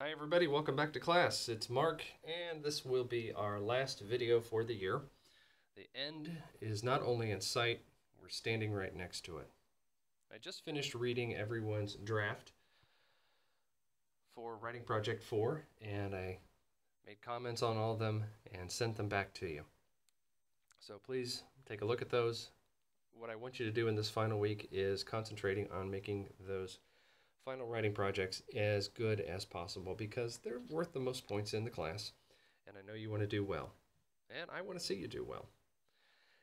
Hi everybody, welcome back to class. It's Mark, and this will be our last video for the year. The end is not only in sight, we're standing right next to it. I just finished reading everyone's draft for Writing Project 4, and I made comments on all of them and sent them back to you. So please take a look at those. What I want you to do in this final week is concentrating on making those final writing projects as good as possible because they're worth the most points in the class, and I know you want to do well, and I want to see you do well.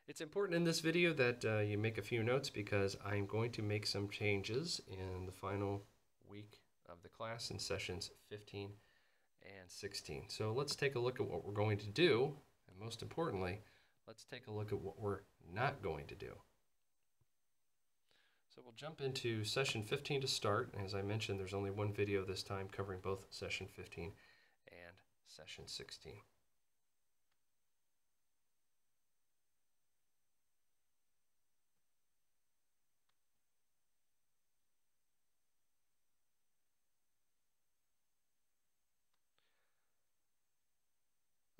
It's important in this video that you make a few notes because I'm going to make some changes in the final week of the class in sessions 15 and 16. So let's take a look at what we're going to do, and most importantly, let's take a look at what we're not going to do. So we'll jump into session 15 to start. As I mentioned, there's only one video this time covering both session 15 and session 16.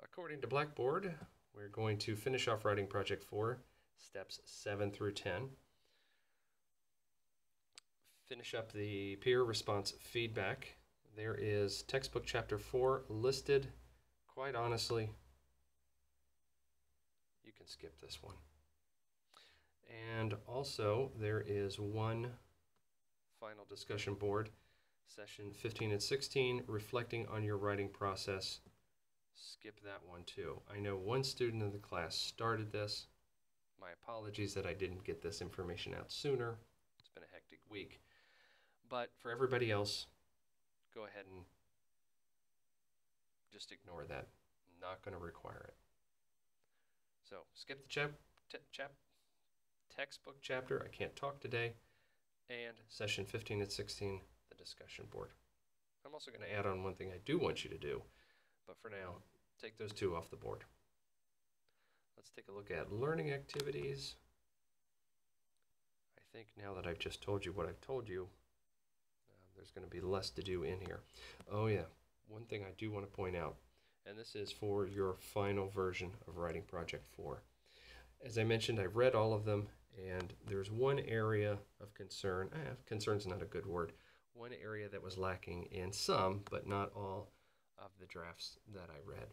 According to Blackboard, we're going to finish off writing project 4, steps 7 through 10. Finish up the peer response feedback. There is textbook chapter 4 listed. Quite honestly, you can skip this one. And also, there is one final discussion board, session 15 and 16, reflecting on your writing process. Skip that one too. I know one student in the class started this. My apologies that I didn't get this information out sooner. It's been a hectic week. But for everybody else, go ahead and just ignore that. I'm not going to require it. So skip the textbook chapter, I can't talk today, and session 15 and 16, the discussion board. I'm also going to add on one thing I do want you to do, but for now, take those two off the board. Let's take a look at learning activities. I think now that I've just told you what I've told you, there's going to be less to do in here. Oh yeah, one thing I do want to point out, and this is for your final version of Writing Project 4. As I mentioned, I've read all of them, and there's one area of concern. Concern's not a good word. One area that was lacking in some, but not all, of the drafts that I read.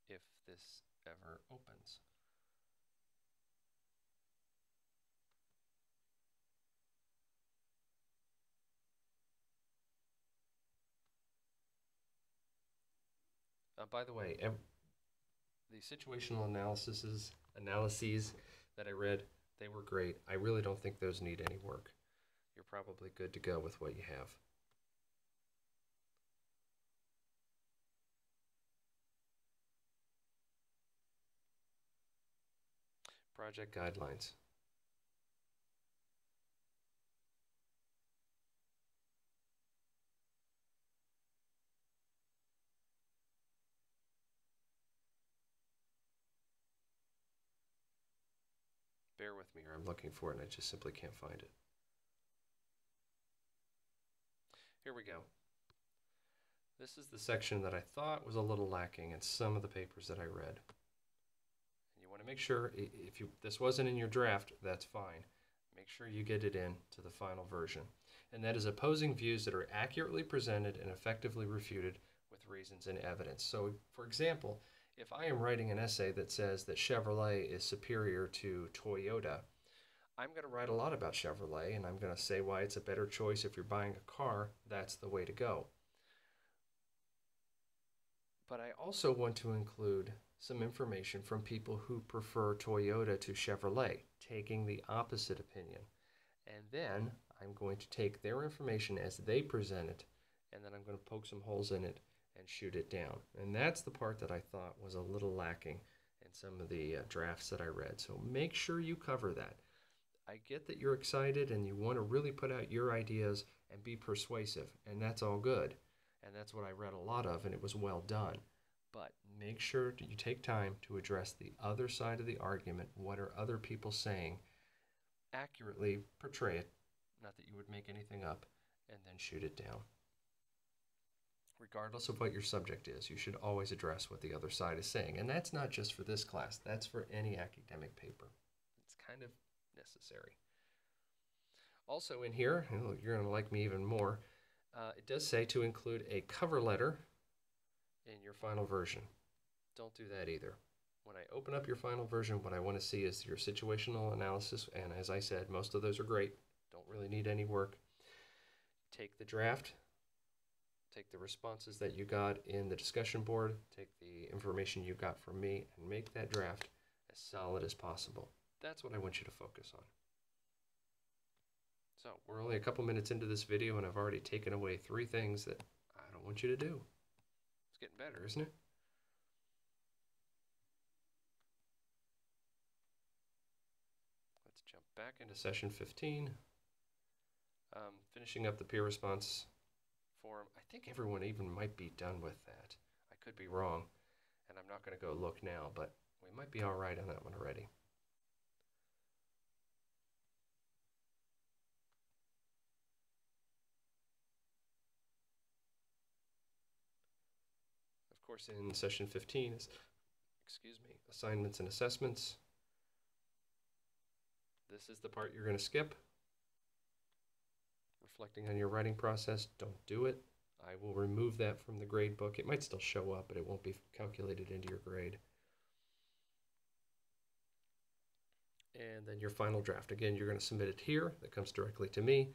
If this ever opens. By the way, the situational analyses that I read, they were great. I really don't think those need any work. You're probably good to go with what you have. Project guidelines. Bear with me, or I'm looking for it and I just simply can't find it. Here we go. This is the section that I thought was a little lacking in some of the papers that I read. And you want to make sure, if this wasn't in your draft, that's fine. Make sure you get it in to the final version. And that is opposing views that are accurately presented and effectively refuted with reasons and evidence. So, for example, if I am writing an essay that says that Chevrolet is superior to Toyota, I'm going to write a lot about Chevrolet, and I'm going to say why it's a better choice if you're buying a car. That's the way to go. But I also want to include some information from people who prefer Toyota to Chevrolet, taking the opposite opinion. And then I'm going to take their information as they present it, and then I'm going to poke some holes in it and shoot it down. And that's the part that I thought was a little lacking in some of the drafts that I read. So make sure you cover that. I get that you're excited and you want to really put out your ideas and be persuasive, and that's all good. And that's what I read a lot of, and it was well done. But make sure you take time to address the other side of the argument. What are other people saying? Accurately portray it, not that you would make anything up, and then shoot it down. Regardless of what your subject is, you should always address what the other side is saying. And that's not just for this class, that's for any academic paper. It's kind of necessary. Also in here, and you're going to like me even more, it does say to include a cover letter in your final version. Don't do that either. When I open up your final version, what I want to see is your situational analysis, and as I said, most of those are great. Don't really need any work. Take the draft, take the responses that you got in the discussion board, take the information you got from me, and make that draft as solid as possible. That's what I want you to focus on. So we're only a couple minutes into this video, and I've already taken away 3 things that I don't want you to do. It's getting better, isn't it? Let's jump back into session 15. Finishing up the peer response form. I think everyone even might be done with that. I could be wrong, and I'm not going to go look now, but we might be all right on that one already. Of course, in session 15 is, assignments and assessments. This is the part you're going to skip. Reflecting on your writing process, don't do it. I will remove that from the grade book. It might still show up, but it won't be calculated into your grade. And then your final draft. Again, you're going to submit it here. That comes directly to me.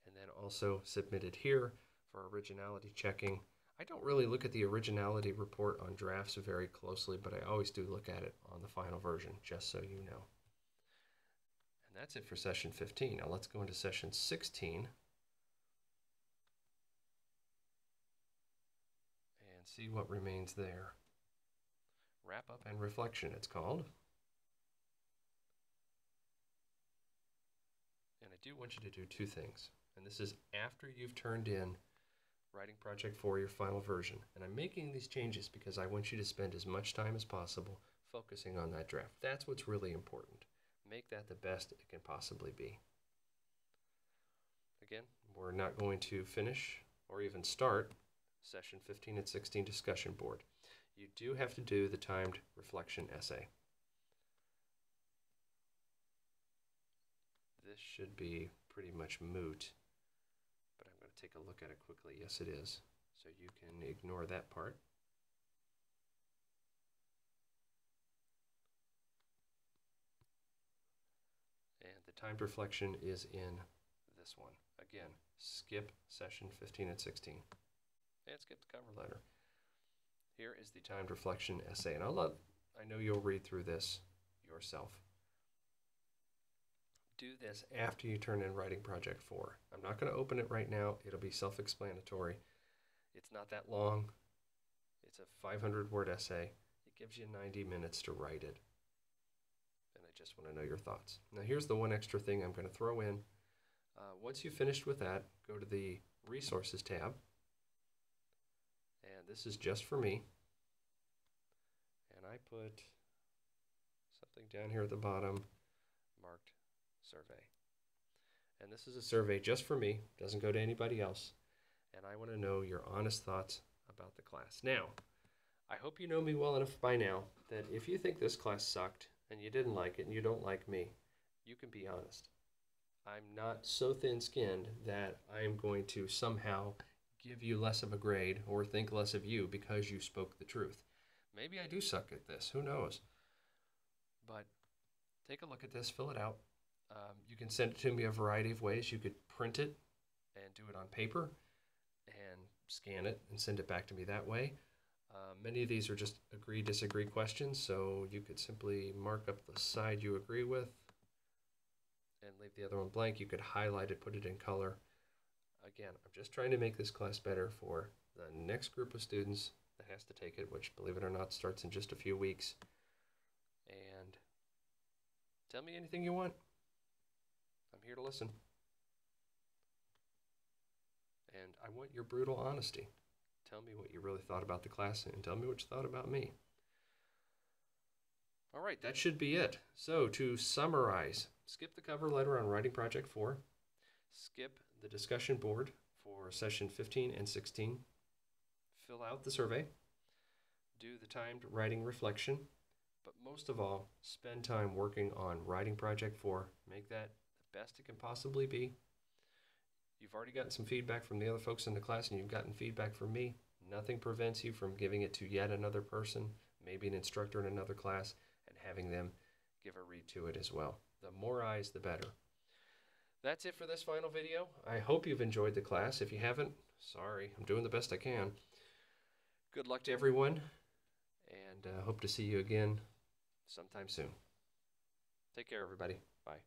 And then also submit it here for originality checking. I don't really look at the originality report on drafts very closely, but I always do look at it on the final version, just so you know. And that's it for session 15. Now let's go into session 16 and see what remains there. Wrap up and reflection, it's called. And I do want you to do 2 things. And this is after you've turned in writing project for your final version. And I'm making these changes because I want you to spend as much time as possible focusing on that draft. That's what's really important. Make that the best it can possibly be. Again, we're not going to finish or even start session 15 and 16 discussion board. You do have to do the timed reflection essay. This should be pretty much moot, but I'm going to take a look at it quickly. Yes, it is. So you can ignore that part. And the timed reflection is in this one. Again, skip session 15 and 16. And skip the cover letter. Here is the timed reflection essay. And I know you'll read through this yourself. Do this after you turn in writing project 4. I'm not going to open it right now. It'll be self-explanatory. It's not that long. It's a 500-word essay. It gives you 90 minutes to write it. And I just want to know your thoughts. Now here's the one extra thing I'm going to throw in. Once you've finished with that, go to the Resources tab. And this is just for me. And I put something down here at the bottom marked survey. And this is a survey just for me, doesn't go to anybody else. And I want to know your honest thoughts about the class. Now, I hope you know me well enough by now that if you think this class sucked and you didn't like it and you don't like me, you can be honest. I'm not so thin-skinned that I'm going to somehow give you less of a grade or think less of you because you spoke the truth. Maybe I do suck at this, who knows? But take a look at this, fill it out. You can send it to me a variety of ways. You could print it and do it on paper and scan it and send it back to me that way. Many of these are just agree, disagree questions, so you could simply mark up the side you agree with and leave the other one blank. You could highlight it, put it in color. Again, I'm just trying to make this class better for the next group of students that has to take it, which, believe it or not, starts in just a few weeks. And tell me anything you want. I'm here to listen. And I want your brutal honesty. Tell me what you really thought about the class and tell me what you thought about me. All right, that should be it. So to summarize, skip the cover letter on Writing Project 4. Skip the discussion board for session 15 and 16. Fill out the survey. Do the timed writing reflection. But most of all, spend time working on Writing Project 4. Make that the best it can possibly be. You've already gotten some feedback from the other folks in the class, and you've gotten feedback from me. Nothing prevents you from giving it to yet another person, maybe an instructor in another class, and having them give a read to it as well. The more eyes, the better. That's it for this final video. I hope you've enjoyed the class. If you haven't, sorry, I'm doing the best I can. Good luck to everyone, and hope to see you again sometime soon. Take care, everybody. Bye.